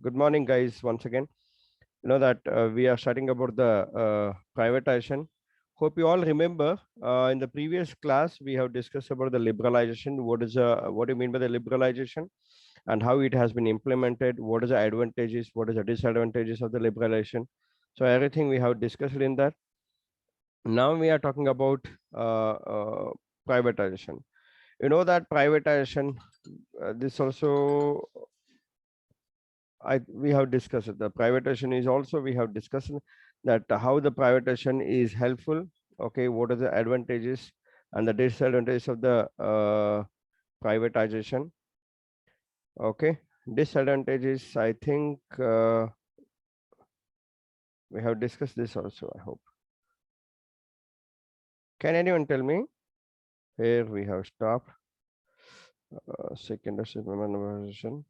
Good morning, guys. Once again, you know that we are studying about the privatization. Hope you all remember in the previous class we have discussed about the liberalization. What do you mean by the liberalization, and how it has been implemented? What is the advantages? What is the disadvantages of the liberalization? So everything we have discussed in that. Now we are talking about privatization. You know that privatization. This also we have discussed it. The privatization is also we have discussed that how the privatization is helpful. Okay, what are the advantages and the disadvantages of the privatization? Okay, disadvantages. I think we have discussed this also. I hope. Can anyone tell me? Here we have stopped. Second version.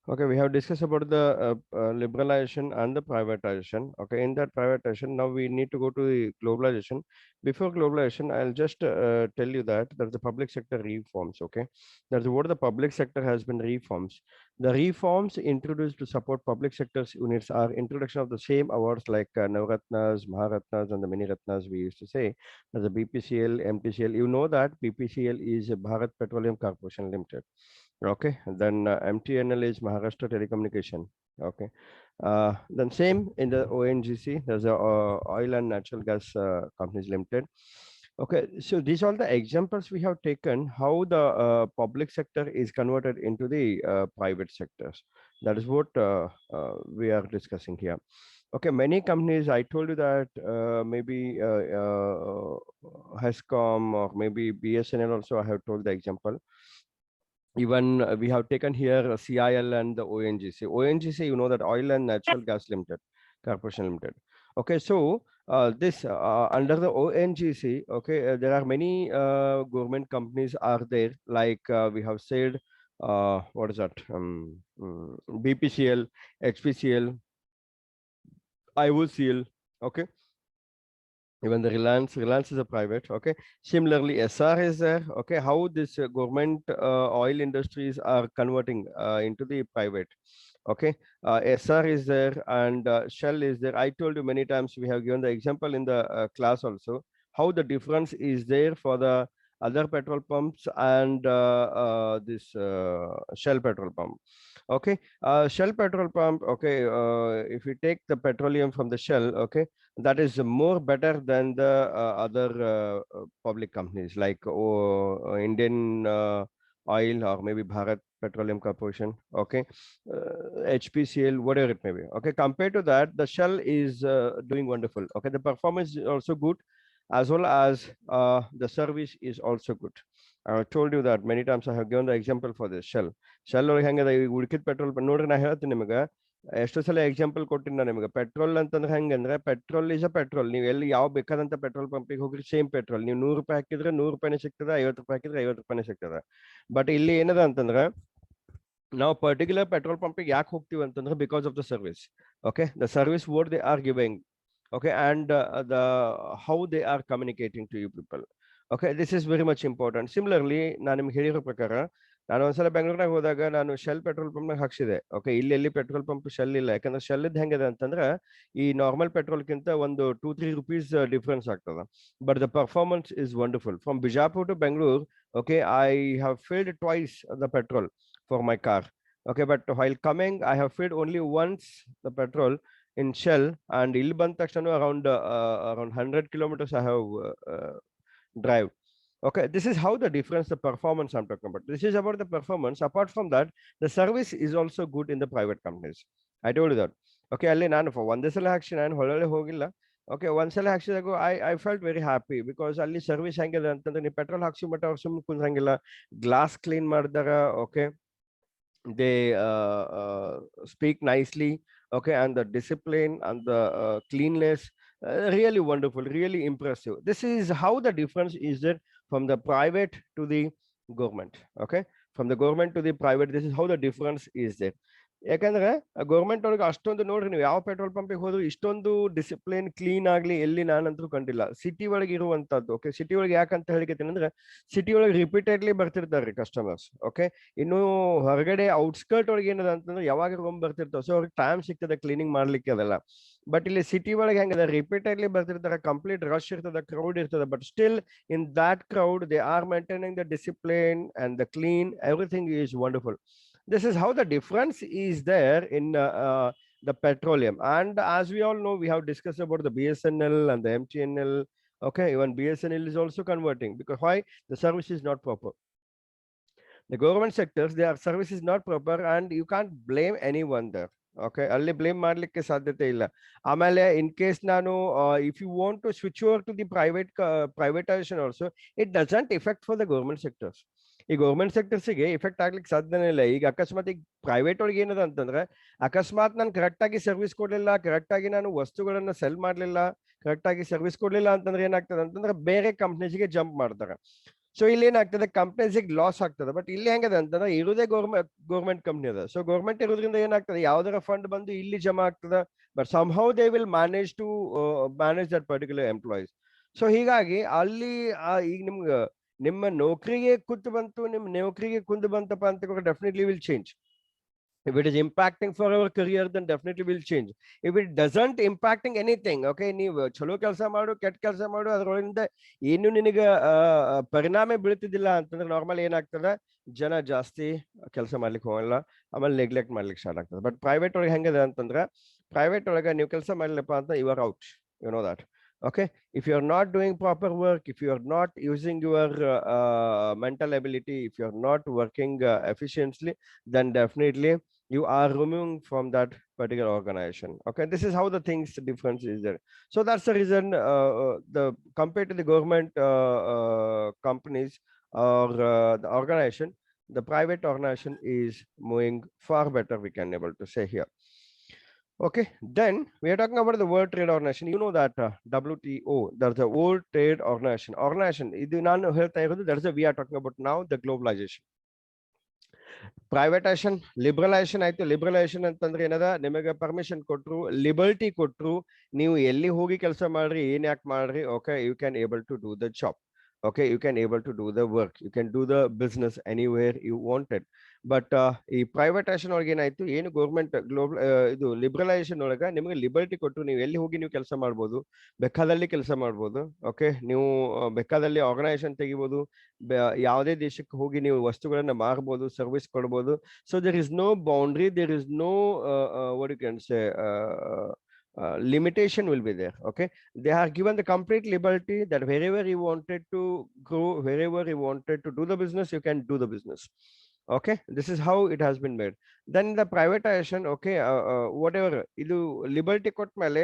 Okay, we have discussed about the liberalization and the privatization. Okay, in that privatization, now we need to go to the globalization. Before globalization, I'll just tell you that there's the public sector reforms. Okay, that's what the public sector has been reforms. The reforms introduced to support public sector's units are introduction of the same awards like Navratnas, Maharatnas, and the Mini Ratnas we used to say. There's the BPCL, MTCL. You know that BPCL is Bharat Petroleum Corporation Limited. Okay, then MTNL is Maharashtra Telecommunication. Okay, then same in the ONGC, there's a Oil and Natural Gas Companies Limited. Okay, so these are the examples we have taken how the public sector is converted into the private sectors. That is what we are discussing here. Okay, many companies, I told you that maybe HESCOM or maybe BSNL also, I have told the example. Even we have taken here CIL and the ONGC. ONGC, you know that Oil and Natural Gas Limited, Corporation Limited. Okay, so this under the ONGC, okay, there are many government companies are there. Like we have said, what is that? BPCL, HPCL, IOCL. Okay, even the Reliance is a private. Okay, similarly SR is there. Okay, how this government oil industries are converting into the private. Okay, SR is there, and Shell is there. I told you many times, we have given the example in the class also, how the difference is there for the other petrol pumps and this Shell petrol pump. Okay, Shell petrol pump. Okay, if you take the petroleum from the Shell, okay, that is more better than the other public companies like Indian Oil or maybe Bharat Petroleum Corporation. Okay, HPCL, whatever it may be. Okay, compared to that, the Shell is doing wonderful. Okay, the performance is also good, as well as the service is also good. I told you that many times. I have given the example for this Shell. Shell ಒಳಗೆ ಹೆಂಗದ ಈ ಉಳ್ಕಿದ petrol ನೋಡ್ರಿ ನಾ ಹೇಳ್ತೀನಿ ನಿಮಗೆ ಎಷ್ಟೋ ಸಲ example ಕೊಟ್ಟಿನಿ ನಾನು ನಿಮಗೆ ಪೆಟ್ರೋಲ್ ಅಂತಂದ್ರೆ ಹೆಂಗಂದ್ರೆ ಪೆಟ್ರೋಲ್ ಇಸ್ ಅ ಪೆಟ್ರೋಲ್ ನೀವು ಎಲ್ಲಿ ಯಾವ ಬೇಕಾದಂತ ಪೆಟ್ರೋಲ್ ಪಂಪಿಗೆ ಹೋಗ್ರಿ ಸೇಮ್ ಪೆಟ್ರೋಲ್ ನೀವು 100 ರೂಪಾಯಿ ಹಾಕಿದ್ರೆ 100 ರೂಪಾಯಿನೇ ಸಿಗ್ತದೆ 50 ರೂಪಾಯಿ ಹಾಕಿದ್ರೆ 50 ರೂಪಾಯಿನೇ ಸಿಗ್ತದೆ ಬಟ್ ಇಲ್ಲಿ ಏನದ ಅಂತಂದ್ರೆ ನಾವು ಪರ್ಟಿಕ್ಯುಲರ್ ಪೆಟ್ರೋಲ್ ಪಂಪಿಗೆ ಯಾಕೆ ಹೋಗ್ತೀವಿ ಅಂತಂದ್ರೆ because of the service okay the service what they are giving okay and the how they are communicating to you people. Okay, this is very much important. Similarly ನಾನು ನಿಮ್ಗೆ ಹೇಳಿರೋ ಪ್ರಕಾರ ನಾನು ಒಂದ್ಸಲ ಬೆಂಗಳೂರಿನಾಗ ಹೋದಾಗ ನಾನು ಶೆಲ್ ಪೆಟ್ರೋಲ್ ಪಂಪ್ನಾಗ ಹಾಕ್ಸಿದೆ. ಓಕೆ, ಇಲ್ಲಿ petrol pump shell ಇಲ್ಲ, ಯಾಕಂದ್ರೆ ಶೆಲ್ ಇದ್ ಹೆಂಗಿದೆ ಅಂತಂದ್ರೆ ಈ ನಾರ್ಮಲ್ ಪೆಟ್ರೋಲ್ಗಿಂತ ಒಂದು 2-3 rupees ಡಿಫ್ರೆನ್ಸ್ ಆಗ್ತದೆ. But the performance is wonderful from Bijapur to Bengaluru. Okay, I have filled twice the petrol for my car. Okay, but while coming, I have filled only once the petrol in Shell, and ಇಲ್ಲಿ ಬಂದ ತಕ್ಷಣ around 100 kilometers I have drive. Okay, this is how the difference, the performance I'm talking about. This is about the performance. Apart from that, the service is also good in the private companies. I told you that. Okay, ಅಲ್ಲಿ ನಾನು ಒಂದೇ ಸಲ ಹಾಕ್ಸಿ ನಾನು ಹೊರಗಡೆ ಹೋಗಿಲ್ಲ. Okay, ಒಂದ್ಸಲ ಹಾಕ್ಸಿದಾಗ I felt very happy because ಅಲ್ಲಿ ಸರ್ವಿಸ್ ಹೆಂಗಿದೆ ಅಂತಂದ್ರೆ ನೀವು ಪೆಟ್ರೋಲ್ ಹಾಕ್ಸಿ ಮಟ್ಟ ಅವ್ರು ಸುಮ್ಮನೆ ಕುಂದ್ರಂಗಿಲ್ಲ, ಗ್ಲಾಸ್ ಕ್ಲೀನ್ ಮಾಡಿದಾಗ. Okay, they speak nicely. Okay, and the discipline and the cleanliness, really wonderful, really impressive. This is how the difference is there from the private to the government. Okay, from the government to the private, this is how the difference is there. ಯಾಕಂದ್ರೆ government ಅವ್ರಿಗೆ ಅಷ್ಟೊಂದು ನೋಡ್ರಿ, ನೀವು ಯಾವ petrol ಪಂಪಿಗೆ ಹೋದ್ರು ಇಷ್ಟೊಂದು discipline clean ಆಗ್ಲಿ ಎಲ್ಲಿ ನಾನಂತೂ ಕಂಡಿಲ್ಲ. ಸಿಟಿ ಒಳಗೆ ಇರುವಂತದ್ದು. ಓಕೆ, ಸಿಟಿ ಒಳಗೆ ಯಾಕಂತ ಹೇಳಿಕತ್ತೀನಿ ಅಂದ್ರೆ ಸಿಟಿ ಒಳಗೆ ರಿಪೀಟೆಡ್ಲಿ ಬರ್ತಿರ್ತಾರೆ ಕಸ್ಟಮರ್ಸ್. ಓಕೆ, ಇನ್ನು ಹೊರಗಡೆ ಔಟ್ಸ್ಕರ್ಟ್ ಒಳಗೆ ಏನದ ಅಂತಂದ್ರೆ ಯಾವಾಗ ರೂಮ್ ಬರ್ತಿರ್ತಾವ, ಸೊ ಅವ್ರಿಗೆ ಟೈಮ್ ಸಿಗ್ತದೆ ಕ್ಲೀನಿಂಗ್ ಮಾಡ್ಲಿಕ್ಕೆ ಅದೆಲ್ಲ. ಬಟ್ ಇಲ್ಲಿ ಸಿಟಿ ಒಳಗೆ ಹೆಂಗದ, ರಿಪೀಟೆಡ್ಲಿ ಬರ್ತಿರ್ತಾರೆ, ಕಂಪ್ಲೀಟ್ ರಶ್ ಇರ್ತದೆ, ಕ್ರೌಡ್ ಇರ್ತದೆ, but still in that crowd they are maintaining the discipline and the clean, everything is wonderful. This is how the difference is there in the petroleum. And as we all know, we have discussed about the BSNL and the MTNL. Okay, even BSNL is also converting, because why? The service is not proper. The government sectors, their service is not proper and you can't blame anyone there. Okay, ಅಲ್ಲಿ blame ಮಾಡ್ಲಿಕ್ಕೆ ಸಾಧ್ಯತೆ ಇಲ್ಲ. ಆಮೇಲೆ in case ನಾನು if you want to switch over to the privatisation also, it doesn't effect for the government sectors. ಈ government ಸೆಕ್ಟರ್ಸ್ಗೆ effect ಆಗ್ಲಿಕ್ಕೆ ಸಾಧ್ಯನೇ ಇಲ್ಲ. ಈಗ ಅಕಸ್ಮಾತ್ ಈಗ ಪ್ರೈವೇಟ್ ಒಳಗೆ ಏನದ ಅಂತಂದ್ರೆ, ಅಕಸ್ಮಾತ್ ನಾನು ಕರೆಕ್ಟ್ ಆಗಿ ಸರ್ವಿಸ್ ಕೊಡ್ಲಿಲ್ಲ, ಕರೆಕ್ಟ್ ಆಗಿ ನಾನು ವಸ್ತುಗಳನ್ನ ಸೆಲ್ ಮಾಡ್ಲಿಲ್ಲ, ಕರೆಕ್ಟ್ ಆಗಿ ಸರ್ವಿಸ್ ಕೊಡ್ಲಿಲ್ಲ ಅಂತಂದ್ರೆ ಏನಾಗ್ತದೆ ಅಂತಂದ್ರೆ ಬೇರೆ ಕಂಪ್ನೀಸ್ಗೆ ಜಂಪ್ ಮಾಡ್ತಾರೆ. ಸೊ ಇಲ್ಲಿ ಏನಾಗ್ತದೆ, ಕಂಪ್ನೀಸಿಗೆ ಲಾಸ್ ಆಗ್ತದೆ. ಬಟ್ ಇಲ್ಲಿ ಹೆಂಗದ ಅಂತಂದ್ರೆ ಇರುವುದೇ ಗೌರ್ಮೆಂಟ್ ಕಂಪ್ನಿ ಅದ. ಸೊ ಗೌರ್ಮೆಂಟ್ ಇರೋದ್ರಿಂದ ಏನಾಗ್ತದೆ, ಯಾವ್ದಾರ ಫಂಡ್ ಬಂದು ಇಲ್ಲಿ ಜಮಾ ಆಗ್ತದೆ, but somehow they will manage to manage that particular employees. So ಹೀಗಾಗಿ ಅಲ್ಲಿ ಈಗ ನಿಮ್ಮ ನೌಕರಿಗೆ ಕುಂದು ಬಂತಪ್ಪ ಅಂತ definitely will change. If it is impacting for our career, then definitely will change. If it doesn't impacting anything, okay, ನೀವು ಚಲೋ ಕೆಲಸ ಮಾಡು, ಕೆಟ್ಟ ಕೆಲಸ ಮಾಡು, ಅದರೊಳಗಿಂದ ಏನು ನಿನಗೆ ಪರಿಣಾಮ ಬೀಳ್ತಿದ್ದಿಲ್ಲ ಅಂತಂದ್ರೆ ನಾರ್ಮಲ್ ಏನಾಗ್ತದೆ, ಜನ ಜಾಸ್ತಿ ಕೆಲಸ ಮಾಡ್ಲಿಕ್ಕೆ ಹೋಗಲ್ಲ, ಆಮೇಲೆ ನೆಗ್ಲೆಕ್ಟ್ ಮಾಡ್ಲಿಕ್ಕೆ ಸ್ಟಾರ್ಟ್ ಆಗ್ತದೆ. ಬಟ್ ಪ್ರೈವೇಟ್ ಒಳಗೆ ಹೆಂಗಿದೆ ಅಂತಂದ್ರೆ, ಪ್ರೈವೇಟ್ ಒಳಗೆ ನೀವು ಕೆಲಸ ಮಾಡ್ಲಿಲ್ಲಪ್ಪ ಅಂತ you are out, you know that. Okay, if you are not doing proper work, if you are not using your mental ability, if you are not working efficiently, then definitely you are removing from that particular organization. Okay, this is how the things difference is there. So that's the reason the compared to the government companies or the organization, the private organization is moving far better, we can able to say here. Okay, then we are talking about the World Trade Organization. You know that WTO, that's the World Trade Organization. Idu nanu ಹೇಳ್ತಾ ಇರೋದು, that's we are talking about now the globalization. Privatisation, liberalisation ಆಯ್ತು. Liberalisation ಅಂತಂದ್ರೆ ಏನದ, ನಿಮಗೆ permission ಕೊಟ್ರು, liberty ಕೊಟ್ರು, ನೀವು ಎಲ್ಲಿ ಹೋಗಿ ಕೆಲಸ ಮಾಡ್ರಿ, ಏನ್ ಯಾಕೆ ಮಾಡ್ರಿ, okay, you can able to do the job. Okay, you can able to do the work, you can do the business anywhere you wanted. But ಈ ಪ್ರೈವೇಟೈಸೇಷನ್ ಒಳಗೆ ಏನಾಯ್ತು, ಏನು ಗೌರ್ಮೆಂಟ್ ಗ್ಲೋಬಲ್ ಇದು ಲಿಬರಲೈಸೇಷನ್ ಒಳಗೆ ನಿಮಗೆ ಲಿಬರ್ಟಿ ಕೊಟ್ಟರು, ನೀವು ಎಲ್ಲಿ ಹೋಗಿ ನೀವು ಕೆಲಸ ಮಾಡ್ಬೋದು, ಬೇಕಾದಲ್ಲಿ ಕೆಲಸ ಮಾಡ್ಬೋದು. ಓಕೆ, ನೀವು ಬೇಕಾದಲ್ಲಿ ಆರ್ಗನೈಸೇಷನ್ ತೆಗಿಬೋದು, ಯಾವುದೇ ದೇಶಕ್ಕೆ ಹೋಗಿ ನೀವು ವಸ್ತುಗಳನ್ನ ಮಾರ್ಬೋದು, ಸರ್ವಿಸ್ ಕೊಡ್ಬೋದು. So there is no boundary, there is no what you can say limitation will be there. Okay, they are given the complete liberty that wherever you wanted to go, wherever you wanted to do the business, you can do the business. Okay, this is how it has been made. Then the privatization, okay, whatever idu liberty ಕೊಟ್ಟ ಮೇಲೆ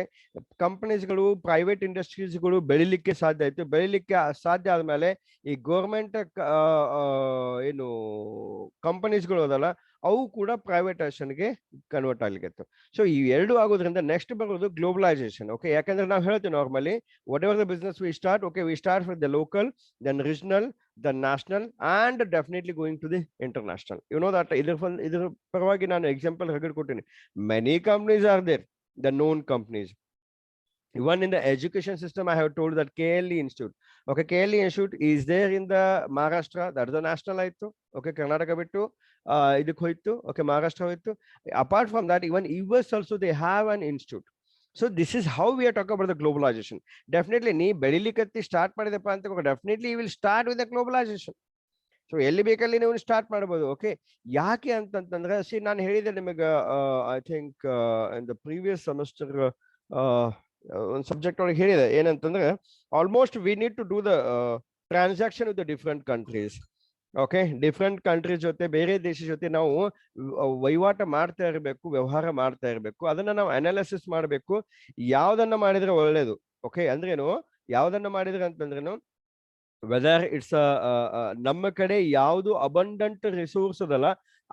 companies ಗಳು, private industries ಗಳು ಬೆಳಿಲಿಕ್ಕೆ ಸಾಧ್ಯ ಆಯ್ತು. ಬೆಳಿಲಿಕ್ಕೆ ಸಾಧ್ಯ ಆದ್ಮೇಲೆ ಈ ಗೌರ್ಮೆಂಟ್ ಏನು ಕಂಪನೀಸ್ ಗಳು ಅದಲ್ಲ, ಅವು ಕೂಡ ಪ್ರೈವೇಟೈಸೇಷನ್ಗೆ ಕನ್ವರ್ಟ್ ಆಗ್ಲಿಕ್ಕೆ. ಸೊ ಈ ಎರಡು ಆಗೋದ್ರಿಂದ ನೆಕ್ಸ್ಟ್ ಬರೋದು ಗ್ಲೋಬಲೈಸೇಷನ್. ಓಕೆ, ಯಾಕಂದ್ರೆ ನಾವು ಹೇಳ್ತೀವಿ normally whatever the business we start, okay, we start with the local, then regional, the national, and definitely going to the international. You know that either parvagi nanu example hagad kottini. Many companies are there, the known companies. Even in the education system, I have told that KLE Institute. Okay, KLE Institute is there in the Maharashtra, that is the national aitu. Okay, Karnataka bittu iduk hoytu. Okay, Maharashtra hoytu. Apart from that, even US also they have an institute. So this is how we are talking about the globalization. Definitely nee ಬೆಳಿಲಿಕ್ಕೆ start ಮಾಡಿದಪ್ಪ ಅಂತ definitely you will start with the globalisation. So ಎಲ್ಲಿ ಬೇಕಲ್ಲಿ ನೀವು start ಮಾಡಬಹುದು. Okay, ಯಾಕೆ ಅಂತಂತಂದ್ರೆ ನಾನು ಹೇಳಿದೆ ನಿಮಗೆ, I think in the previous semester ಒಂದು ಸಬ್ಜೆಕ್ಟ್ ಒಳಗೆ ಹೇಳಿದೆ, ಏನಂತಂದ್ರೆ almost we need to do the transaction with the different countries. Okay, different countries ಜೊತೆ, ಬೇರೆ ದೇಶ ಜೊತೆ ನಾವು ವಹಿವಾಟ ಮಾಡ್ತಾ ಇರಬೇಕು, ವ್ಯವಹಾರ ಮಾಡ್ತಾ ಇರಬೇಕು. ಅದನ್ನ ನಾವು ಅನಾಲಿಸಿಸ್ ಮಾಡಬೇಕು, ಯಾವ್ದನ್ನ ಮಾಡಿದ್ರೆ ಒಳ್ಳೇದು. ಓಕೆ, ಅಂದ್ರೇನು, ಯಾವ್ದನ್ನ ಮಾಡಿದ್ರೆ ಅಂತಂದ್ರೇನು, ವೆದರ್ ಇಟ್ಸ್ ನಮ್ಮ ಕಡೆ ಯಾವುದು ಅಬಂಡೆಂಟ್ ರಿಸೋರ್ಸ್ ಅದಲ್ಲ,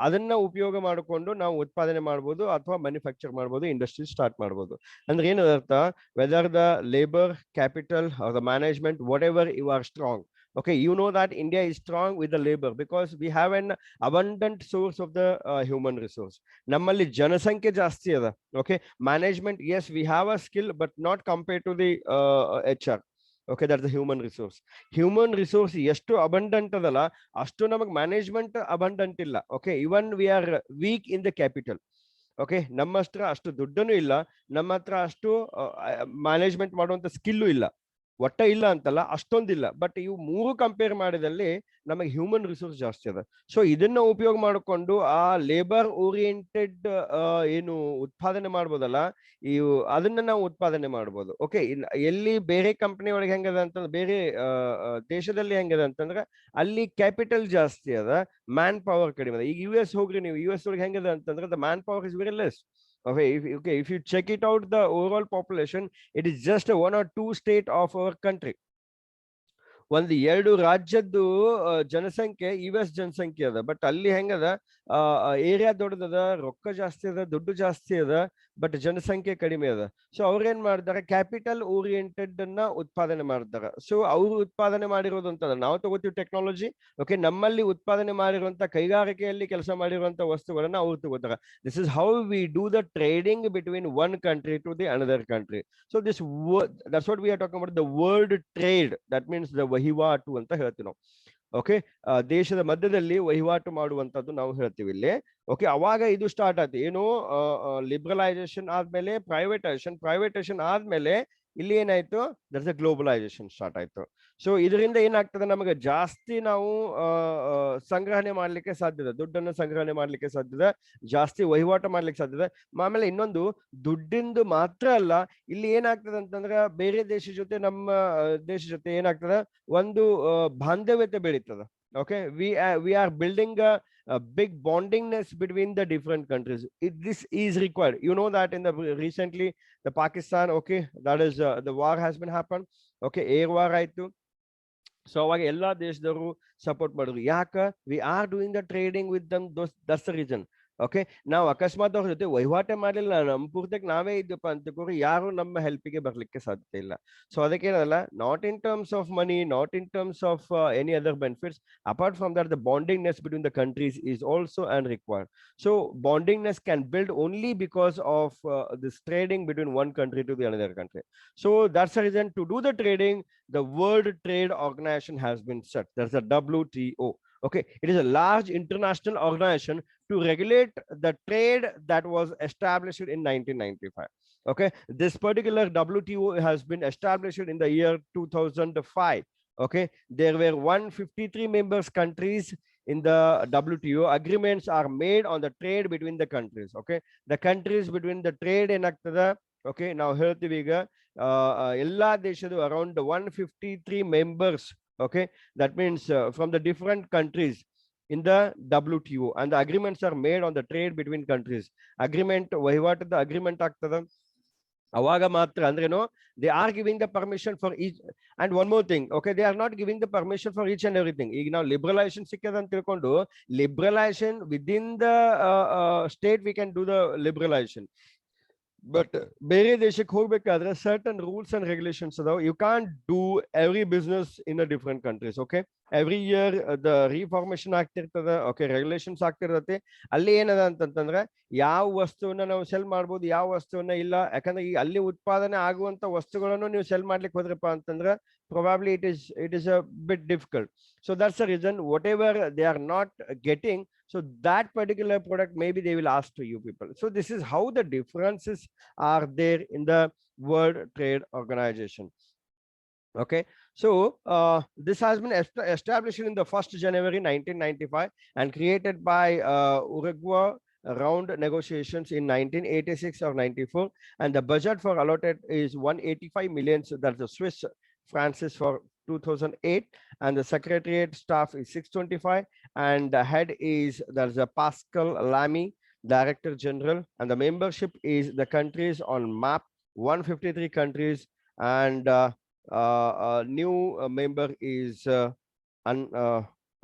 ಅದನ್ನ ಉಪಯೋಗ ಮಾಡಿಕೊಂಡು ನಾವು ಉತ್ಪಾದನೆ ಮಾಡ್ಬೋದು, ಅಥವಾ ಮ್ಯಾನುಫ್ಯಾಕ್ಚರ್ ಮಾಡ್ಬೋದು, ಇಂಡಸ್ಟ್ರಿ ಸ್ಟಾರ್ಟ್ ಮಾಡ್ಬೋದು. ಅಂದ್ರೆ ಏನು ಅರ್ಥ, whether the labour, capital, the management, whatever you are strong, Okay, you know that India is strong with the labor because we have an abundant source of the human resource. Nammalli janasankhya jasti ada. Okay, management, yes, we have a skill, but not compared to the HR. Okay, that's the human resource. Human resource ಎಷ್ಟು abundant ಅದಲ್ಲ ಅಷ್ಟು ನಮಗೆ management abundant ಇಲ್ಲ. Okay, even we are weak in the capital. Okay, ನಮ್ಮ ಹತ್ರ ಅಷ್ಟು ದುಡ್ಡನ್ನು ಇಲ್ಲ, ನಮ್ಮ ಹತ್ರ ಅಷ್ಟು ಮ್ಯಾನೇಜ್ಮೆಂಟ್ ಮಾಡುವಂತ ಸ್ಕಿಲ್ಲು ಇಲ್ಲ. ಒಟ್ಟ ಇಲ್ಲ ಅಂತಲ್ಲ, ಅಷ್ಟೊಂದಿಲ್ಲ. ಬಟ್ ಇವು ಮೂರು ಕಂಪೇರ್ ಮಾಡಿದಲ್ಲಿ ನಮಗೆ ಹ್ಯೂಮನ್ ರಿಸೋರ್ಸ್ ಜಾಸ್ತಿ ಅದ. ಸೊ ಇದನ್ನ ಉಪಯೋಗ ಮಾಡಿಕೊಂಡು ಆ ಲೇಬರ್ ಓರಿಯೆಂಟೆಡ್ ಏನು ಉತ್ಪಾದನೆ ಮಾಡ್ಬೋದಲ್ಲ, ಇವು ಅದನ್ನ ನಾವು ಉತ್ಪಾದನೆ ಮಾಡ್ಬೋದು. ಓಕೆ, ಎಲ್ಲಿ ಬೇರೆ ಕಂಪನಿ ಒಳಗೆ ಹೆಂಗದ ಅಂತಂದ್ರೆ, ಬೇರೆ ದೇಶದಲ್ಲಿ ಹೆಂಗದ ಅಂತಂದ್ರೆ ಅಲ್ಲಿ ಕ್ಯಾಪಿಟಲ್ ಜಾಸ್ತಿ ಅದ, ಮ್ಯಾನ್ ಪವರ್ ಕಡಿಮೆ ಅದ. ಈಗ US ಹೋಗ್ರಿ ನೀವು, US ಒಳಗೆ ಹೆಂಗದ ಅಂತಂದ್ರೆ the man power is very less. Okay, if you check it out, the overall population, it is just a 1 or 2 state of our country. ಒಂದು 2 ರಾಜ್ಯದ್ದು ಜನಸಂಖ್ಯೆ US ಜನಸಂಖ್ಯೆ ಅದ. ಬಟ್ ಅಲ್ಲಿ ಹೆಂಗದ, ಏರಿಯಾ ದೊಡ್ಡದದ, ರೊಕ್ಕ ಜಾಸ್ತಿ ಅದ, ದುಡ್ಡು ಜಾಸ್ತಿ ಅದ, ಬಟ್ ಜನಸಂಖ್ಯೆ ಕಡಿಮೆ ಅದ. ಸೊ ಅವ್ರೇನ್ ಮಾಡ್ತಾರೆ, ಕ್ಯಾಪಿಟಲ್ ಓರಿಯೆಂಟೆಡ್ ಅನ್ನ ಉತ್ಪಾದನೆ ಮಾಡ್ತಾರೆ. ಸೊ ಅವ್ರು ಉತ್ಪಾದನೆ ಮಾಡಿರೋದು ಅಂತ ನಾವು ತಗೋತೀವಿ ಟೆಕ್ನಾಲಜಿ. ಓಕೆ, ನಮ್ಮಲ್ಲಿ ಉತ್ಪಾದನೆ ಮಾಡಿರುವಂತ ಕೈಗಾರಿಕೆಯಲ್ಲಿ ಕೆಲಸ ಮಾಡಿರುವಂತ ವಸ್ತುಗಳನ್ನ ಅವ್ರು ತಗೋತಾರೆ. This is how we do the trading between one country to the another country. So this that's what we are talking about the word trade. That means the ವಹಿವಾಟು ಅಂತ ಹೇಳ್ತೀವಿ ನಾವು. ಓಕೆ, ದೇಶದ ಮಧ್ಯದಲ್ಲಿ ವಹಿವಾಟು ಮಾಡುವಂತದ್ದು ನಾವು ಹೇಳ್ತೀವಿ ಇಲ್ಲಿ. ಓಕೆ, ಅವಾಗ ಇದು ಸ್ಟಾರ್ಟ್ ಆಯ್ತು. ಏನು, ಲಿಬ್ರಲೈಸೇಷನ್ ಆದ್ಮೇಲೆ ಪ್ರೈವೇಟೈಸೇಷನ್ ಆದ್ಮೇಲೆ ಇಲ್ಲಿ ಏನಾಯ್ತು, ದಟ್ಸ್ ಅ ಗ್ಲೋಬಲೈಸೇಷನ್ ಸ್ಟಾರ್ಟ್ ಆಯ್ತು. ಸೊ ಇದರಿಂದ ಏನಾಗ್ತದೆ, ನಮಗೆ ಜಾಸ್ತಿ ನಾವು ಸಂಗ್ರಹಣೆ ಮಾಡ್ಲಿಕ್ಕೆ ಸಾಧ್ಯದ, ದುಡ್ಡನ್ನು ಸಂಗ್ರಹಣೆ ಮಾಡ್ಲಿಕ್ಕೆ ಸಾಧ್ಯದ, ಜಾಸ್ತಿ ವಹಿವಾಟು ಮಾಡ್ಲಿಕ್ಕೆ ಸಾಧ್ಯದ. ಆಮೇಲೆ ಇನ್ನೊಂದು, ದುಡ್ಡಿಂದು ಮಾತ್ರ ಅಲ್ಲ, ಇಲ್ಲಿ ಏನಾಗ್ತದೆ ಅಂತಂದ್ರೆ ಬೇರೆ ದೇಶ ಜೊತೆ ನಮ್ಮ ದೇಶ ಜೊತೆ ಏನಾಗ್ತದೆ, ಒಂದು ಬಾಂಧವ್ಯತೆ ಬೆಳೀತದ. Okay, we are building a big bondingness between the different countries. This is required. You know that in the recently the Pakistan, okay, that is the war has been happened. Okay, air war ಆಯ್ತು. So ಅವಾಗ ಎಲ್ಲಾ ದೇಶದವರು support ಮಾಡಿದ್ರು. ಯಾಕೆ, we are doing the trading with them, that's the reason. Okay, ನಾವು ಅಕಸ್ಮಾತ್ ಅವ್ರ ಜೊತೆ ವಹಿವಾಟೆ ಮಾಡಲಿಲ್ಲ, ನಮ್ಮ ಪೂರ್ತಕ್ಕೆ ನಾವೇ ಇದ್ದಪ್ಪ ಅಂತಕೋರು, ಯಾರು ನಮ್ಮ ಹೆಲ್ಪಿಗೆ ಬರ್ಲಿಕ್ಕೆ ಸಾಧ್ಯತೆ ಇಲ್ಲ. ಸೊ ಅದಕ್ಕೇನಲ್ಲ, not in terms of money, not in terms of any other benefits, apart from that the bondingness between the countries is also and required. So bondingness can build only because of this trading between one country to the another country. So that's the reason to do the trading, the World Trade Organization has been set. That's the WTO. Okay, it is a large international organization to regulate the trade that was established in 1995. Okay, this particular WTO has been established in the year 2005. Okay, there were 153 members countries in the WTO. Agreements are made on the trade between the countries. Okay, the countries between the trade enactada. Okay, now ಹೇಳ್ತೀವಿ ಈಗ ಎಲ್ಲಾ ದೇಶದ around 153 members. Okay, that means from the different countries in the WTO, and the agreements are made on the trade between countries. Agreement ವಹಿವಾಟದ agreement ಆಗ್ತದ. ಅವಾಗ ಮಾತ್ರ ಅಂದ್ರೇನು, they are giving the permission for each. And one more thing, okay, they are not giving the permission for each and everything. ಈಗ ನಾವು liberalisation ಸಿಕ್ಕದ ಅಂತ ತಿಳ್ಕೊಂಡು, liberalisation within the state we can do the liberalisation. But ಬೇರೆ ದೇಶಕ್ಕೆ ಹೋಗ್ಬೇಕಾದ್ರೆ certain rules and regulations ಅದಾವ. You can't do every business in a different countries. Okay, every year the reformation ಆಗ್ತಿರ್ತದ. Okay, regulations ಆಗ್ತಿರ್ತದೆ. ಅಲ್ಲಿ ಏನದ ಅಂತಂದ್ರೆ, ಯಾವ ವಸ್ತುವನ್ನ ನಾವು ಸೆಲ್ ಮಾಡ್ಬೋದು, ಯಾವ ವಸ್ತುವನ್ನ ಇಲ್ಲ. ಯಾಕಂದ್ರೆ ಈ ಅಲ್ಲಿ ಉತ್ಪಾದನೆ ಆಗುವಂತ ವಸ್ತುಗಳನ್ನು ನೀವು ಸೆಲ್ ಮಾಡ್ಲಿಕ್ಕೆ ಹೋದ್ರಪ್ಪ ಅಂತಂದ್ರೆ probably it is a bit difficult. So that's the reason, whatever they are not getting, so that particular product maybe they will ask to you people. So this is how the differences are there in the World Trade Organization. Okay, so this has been established in the 1st January 1995 and created by Uruguay round negotiations in 1986 or 94, and the budget for allotted is 185 million. So that's the Swiss francs for 2008, and the secretariat staff is 625, and the head is, there's a Pascal Lamy, Director General, and the membership is the countries on map, 153 countries, and new member is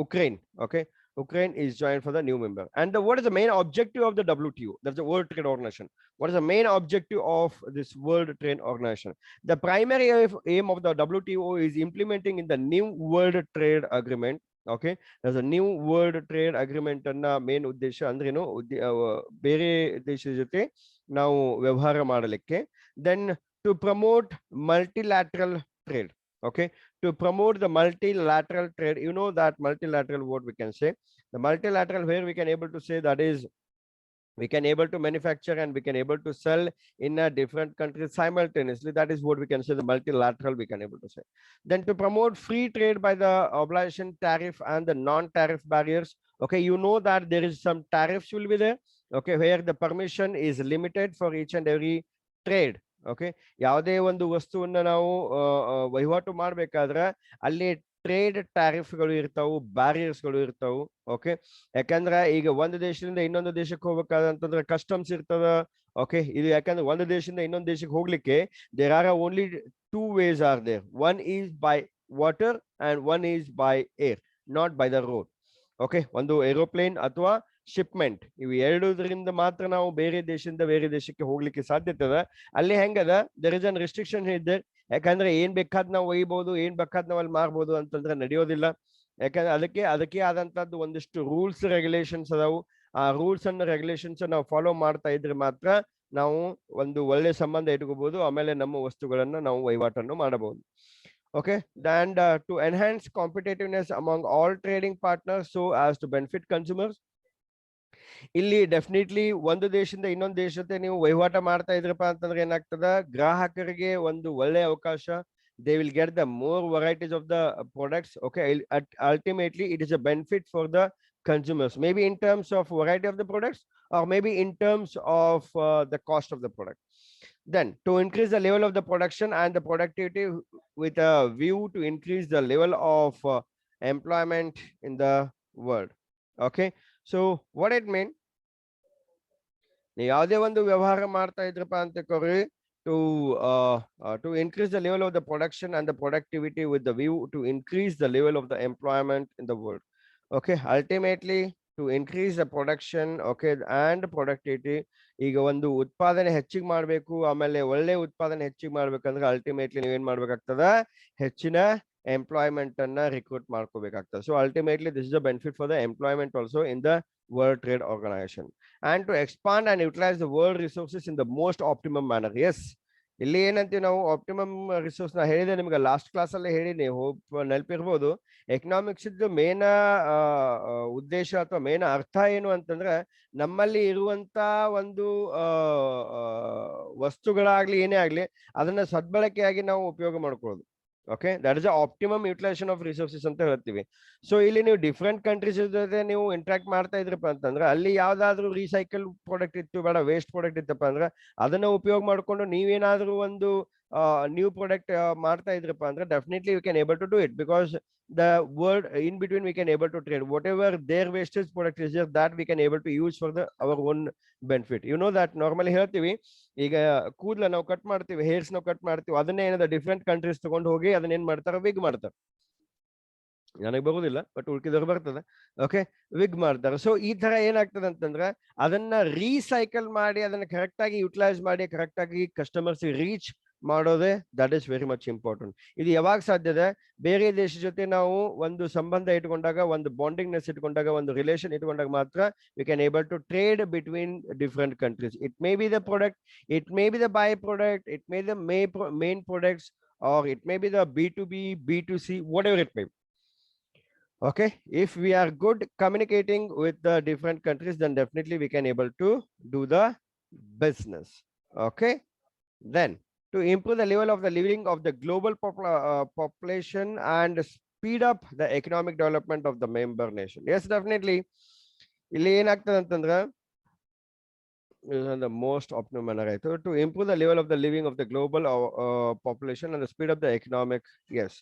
Ukraine. Okay, Ukraine is joined for the new member. And what is the main objective of the WTO? That's the World Trade Organization. What is the main objective of this World Trade Organization? The primary aim of the WTO is implementing in the new World Trade Agreement. Okay, there's a new World Trade Agreement ಅನ್ನ main ಉದ್ದೇಶ ಅಂದ್ರೇನು ಬೇರೆ ದೇಶದ ಜೊತೆ ನಾವು ವ್ಯವಹಾರ ಮಾಡಲಿಕ್ಕೆ. Then to promote multilateral trade. Okay, to promote the multilateral trade. You know that multilateral, what we can say, the multilateral, where we can able to say that is we can able to manufacture and we can able to sell in a different countries simultaneously. That is what we can say, the multilateral we can able to say. Then to promote free trade by the obligation tariff and the non-tariff barriers. Okay, you know that there is some tariffs will be there. Okay, where the permission is limited for each and every trade. Okay, ಯಾವುದೇ ಒಂದು ವಸ್ತುವನ್ನ ನಾವು ವಹಿವಾಟು ಮಾಡ್ಬೇಕಾದ್ರೆ ಅಲ್ಲಿ trade ಟ್ಯಾರಿಫ್ಗಳು ಇರ್ತಾವು, ಬ್ಯಾರಿಯರ್ಸ್ಗಳು ಇರ್ತಾವು. Okay, ಯಾಕಂದ್ರೆ ಈಗ ಒಂದು ದೇಶದಿಂದ ಇನ್ನೊಂದು ದೇಶಕ್ಕೆ ಹೋಗ್ಬೇಕಾದಂತಂದ್ರೆ ಕಸ್ಟಮ್ಸ್ ಇರ್ತದ. ಓಕೆ, ಇದು ಯಾಕಂದ್ರೆ ಒಂದು ದೇಶದಿಂದ ಇನ್ನೊಂದು ದೇಶಕ್ಕೆ ಹೋಗ್ಲಿಕ್ಕೆ there are only two ways are there. One is by water and one is by air, not by the road. Okay, ಒಂದು ಏರೋಪ್ಲೇನ್ ಅಥವಾ ಶಿಪ್ಮೆಂಟ್, ಇವು ಎರಡೂದ್ರಿಂದ ಮಾತ್ರ ನಾವು ಬೇರೆ ದೇಶದಿಂದ ಬೇರೆ ದೇಶಕ್ಕೆ ಹೋಗ್ಲಿಕ್ಕೆ ಸಾಧ್ಯತೆ ಅದ. ಅಲ್ಲಿ ಹೆಂಗದ, ದರ್ ಇಸ್ ಅನ್ ರೆಸ್ಟ್ರಿಕ್ಷನ್ ಇದೆ. ಯಾಕಂದ್ರೆ ಏನ್ ಬೇಕಾದ್ ನಾವು ಒಯ್ಬಹುದು, ಏನ್ ಬೇಕಾದ್ ನಾವು ಅಲ್ಲಿ ಮಾರ್ಬೋದು ಅಂತಂದ್ರೆ ನಡೆಯೋದಿಲ್ಲ. ಯಾಕಂದ್ರೆ ಅದಕ್ಕೆ ಆದಂತದ್ದು ಒಂದಿಷ್ಟು ರೂಲ್ಸ್ ರೆಗ್ಯುಲೇಷನ್ಸ್ ಅದಾವು. ಆ ರೂಲ್ಸ್ ಅಂಡ್ ರೆಗ್ಯುಲೇಷನ್ಸ್ ನಾವು ಫಾಲೋ ಮಾಡ್ತಾ ಇದ್ರೆ ಮಾತ್ರ ನಾವು ಒಂದು ಒಳ್ಳೆ ಸಂಬಂಧ ಇಟ್ಕೋಬಹುದು, ಆಮೇಲೆ ನಮ್ಮ ವಸ್ತುಗಳನ್ನ ನಾವು ವಹಿವಾಟನ್ನು ಮಾಡಬಹುದು. Okay, and to enhance competitiveness among all trading partners so as to benefit consumers. ಇಲ್ಲಿ ಡೆಫಿನೆಟ್ಲಿ ಒಂದು ದೇಶದಿಂದ ಇನ್ನೊಂದು ದೇಶ ಜೊತೆ ನೀವು ವಹಿವಾಟ ಮಾಡ್ತಾ ಇದ್ರಪ್ಪ ಅಂತಂದ್ರೆ ಏನಾಗ್ತದ, ಗ್ರಾಹಕರಿಗೆ ಒಂದು ಒಳ್ಳೆ ಅವಕಾಶ. They will get the more varieties of the products. Okay, ultimately it is a benefit for the consumers, maybe in terms of variety of the products or maybe in terms of the cost of the product. Then to increase the level of the production and the productivity with a view to increase the level of employment in the world. Okay, so what it mean, ನೀವು ಯಾವುದೇ ಒಂದು ವ್ಯವಹಾರ ಮಾಡ್ತಾ ಇದ್ರಪ್ಪ ಅಂತ ಕೊರಿ, to increase the level of the production and the productivity with the view to increase the level of the employment in the world. Okay, ultimately to increase the production, okay, and productivity. ಈಗ ಒಂದು ಉತ್ಪಾದನೆ ಹೆಚ್ಚಿಗೆ ಮಾಡಬೇಕು, ಆಮೇಲೆ ಒಳ್ಳೆ ಉತ್ಪಾದನೆ ಹೆಚ್ಚಿಗೆ ಮಾಡ್ಬೇಕಂದ್ರೆ ಅಲ್ಟಿಮೇಟ್ಲಿ ನೀವೇನ್ ಮಾಡ್ಬೇಕಾಗ್ತದ, ಹೆಚ್ಚಿನ ಎಂಪ್ಲಾಯ್ಮೆಂಟ್ ಅನ್ನ ರಿಕ್ರೂಟ್ ಮಾಡ್ಕೋಬೇಕಾಗ್ತದೆ. So ultimately this is a benefit for the employment also in the World Trade Organization, and to expand and utilize the world resources in the most optimum manner. Yes, ಇಲ್ಲಿ ಏನಂತೀವಿ ನಾವು optimum resource. ನಾ ಹೇಳಿದೆ ನಿಮ್ಗೆ last class ಅಲ್ಲಿ ಹೇಳಿನಿ, ನೆನಪಿರ್ಬೋದು. Economics ಇದ್ದು main ಉದ್ದೇಶ ಅಥವಾ ಮೇನ್ ಅರ್ಥ ಏನು ಅಂತಂದ್ರೆ, ನಮ್ಮಲ್ಲಿ ಇರುವಂತ ಒಂದು ವಸ್ತುಗಳಾಗ್ಲಿ ಏನೇ ಆಗ್ಲಿ ಅದನ್ನ ಸದ್ಬಳಕೆಯಾಗಿ ನಾವು ಉಪಯೋಗ ಮಾಡ್ಕೊಳ್ಳೋದು. Okay, that is optimum utilisation of resources ಅಂತ ಹೇಳ್ತೀವಿ. ಸೊ ಇಲ್ಲಿ ನೀವು ಡಿಫ್ರೆಂಟ್ ಕಂಟ್ರೀಸ್ ಜೊತೆ ನೀವು ಇಂಟ್ರಾಕ್ಟ್ ಮಾಡ್ತಾ ಇದ್ರಪ್ಪ ಅಂತಂದ್ರೆ, ಅಲ್ಲಿ ಯಾವ್ದಾದ್ರು ರೀಸೈಕಲ್ ಪ್ರಾಡಕ್ಟ್ ಇತ್ತು, ಬೇಡ ವೇಸ್ಟ್ ಪ್ರಾಡಕ್ಟ್ ಇತ್ತಪ್ಪ ಅಂದ್ರೆ ಅದನ್ನ ಉಪಯೋಗ ಮಾಡ್ಕೊಂಡು ನೀವೇನಾದ್ರೂ ಒಂದು ನ್ಯೂ ಪ್ರಾಡಕ್ಟ್ ಮಾಡ್ತಾ ಇದ್ರಪ್ಪ ಅಂದ್ರೆ definitely we can able to do it, because the word in between we can able to trade whatever their wastage product is there, that we can able to use for the our own benefit. You know that normally ಹೇಳ್ತೀವಿ, ಈಗ ಕೂದಲ ನಾವು cut ಮಾಡ್ತೀವಿ, hairs ನಾವು cut ಮಾಡ್ತೀವಿ, ಅದನ್ನೇ ಏನದ different countries ತಗೊಂಡು ಹೋಗಿ ಅದನ್ನ ಏನ್ ಮಾಡ್ತಾರ, ವಿಗ್ ಮಾಡ್ತಾರೆ. ನನಗೆ ಬರುದಿಲ್ಲ, ಬಟ್ ಉಳ್ಕಿದವ್ರು ಬರ್ತದೆ. ಓಕೆ, ವಿಗ್ ಮಾಡ್ತಾರೆ. ಸೊ ಈ ತರ ಏನಾಗ್ತದೆ ಅಂತಂದ್ರೆ, ಅದನ್ನ ರೀಸೈಕಲ್ ಮಾಡಿ ಅದನ್ನ ಕರೆಕ್ಟ್ ಆಗಿ ಯುಟಿಲೈಸ್ ಮಾಡಿ ಕರೆಕ್ಟ್ ಆಗಿ ಕಸ್ಟಮರ್ಸ್ ರೀಚ್ ಮಾಡೋದೇ, that is very much important. ಇದು ಯಾವಾಗ ಸಾಧ್ಯತೆ, ಬೇರೆ ದೇಶ ಜೊತೆ ನಾವು ಒಂದು ಸಂಬಂಧ ಇಟ್ಕೊಂಡಾಗ, ಒಂದು ಬಾಂಡಿಂಗ್ನೆಸ್ ಇಟ್ಕೊಂಡಾಗ, ಒಂದು ರಿಲೇಷನ್ ಇಟ್ಕೊಂಡಾಗ ಮಾತ್ರ we can able to trade between different countries. It may be the product, it may be the by product, it may the main products, or it may be the B2B, B2C, whatever it may be. Okay, if we are good communicating with the different countries, then definitely we can able to do the business. Okay, then to improve the level of the living of the global population and speed up the economic development of the member nation. Yes, definitely ಇಲ್ಲಿ ಏನಾಗ್ತದೆ ಅಂತಂದ್ರೆ, the most optimum manner, right? To improve the level of the living of the global population and the speed up the economic. Yes,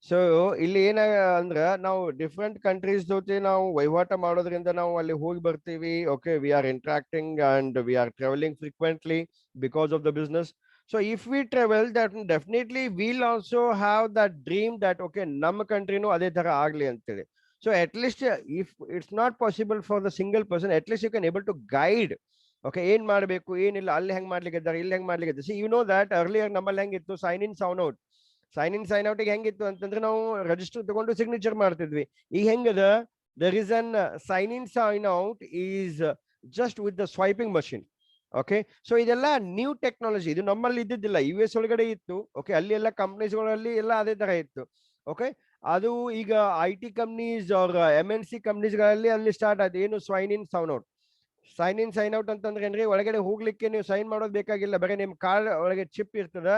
so ಇಲ್ಲಿ ಏನ ಅಂದ್ರ, ನಾವು different countries ಜೊತೆ ನಾವು ವಹಿವಾಟ ಮಾಡೋದ್ರಿಂದ ನಾವು ಅಲ್ಲಿ ಹೋಗಿ ಬರ್ತೀವಿ. Okay, we are interacting and we are travelling frequently because of the business. So if we travel, that definitely will also have that dream that okay ನಮ್ಮ ಕಂಟ್ರಿನೂ ಅದೇ ತರ ಆಗ್ಲಿ ಅಂತೇಳಿ. So at least if it's not possible for the single person, at least you can able to guide. Okay, ಏನ್ ಮಾಡಬೇಕು ಏನಿಲ್ಲ, ಅಲ್ಲಿ ಹೆಂಗ್ ಮಾಡ್ಲಿಕ್ಕೆ ಇದ್ದಾರೆ, ಇಲ್ಲಿ ಹೆಂಗ್ ಮಾಡ್ಲಿಕ್ಕೆ. See you know that earlier ನಮ್ಮಲ್ಲಿ ಹೆಂಗಿತ್ತು, sign in sign out. Sign in sign out ಹೆಂಗಿತ್ತು ಅಂತಂದ್ರೆ ನಾವು ರಿಜಿಸ್ಟರ್ ತಗೊಂಡು ಸಿಗ್ನೇಚರ್ ಮಾಡ್ತಿದ್ವಿ. ಈಗ ಹೆಂಗದ, there is an sign in sign out is just with the swiping machine. Okay, so ಇದೆಲ್ಲ ನ್ಯೂ ಟೆಕ್ನಾಲಜಿ, ಇದು ನಮ್ಮಲ್ಲಿ ಇದ್ದಿದ್ದಿಲ್ಲ, ಯು ಎಸ್ ಒಳಗಡೆ ಇತ್ತು. ಓಕೆ, ಅಲ್ಲಿ ಎಲ್ಲ ಕಂಪ್ನೀಸ್ಗಳಲ್ಲಿ ಎಲ್ಲ ಅದೇ ತರ ಇತ್ತು. ಓಕೆ, ಅದು ಈಗ I T companies or MNC ಕಂಪ್ನೀಸ್ಗಳಲ್ಲಿ ಅಲ್ಲಿ ಸ್ಟಾರ್ಟ್ ಆಯ್ತು. ಏನು sign in sign out. Sign in sign out ಅಂತಂದ್ರೆ ಏನ್ರಿ, ಒಳಗಡೆ ಹೋಗ್ಲಿಕ್ಕೆ ನೀವು ಸೈನ್ ಮಾಡೋದು ಬೇಕಾಗಿಲ್ಲ, ಬರೀ ನಿಮ್ ಕಾರ್ಡ್ ಒಳಗೆ ಚಿಪ್ ಇರ್ತದ,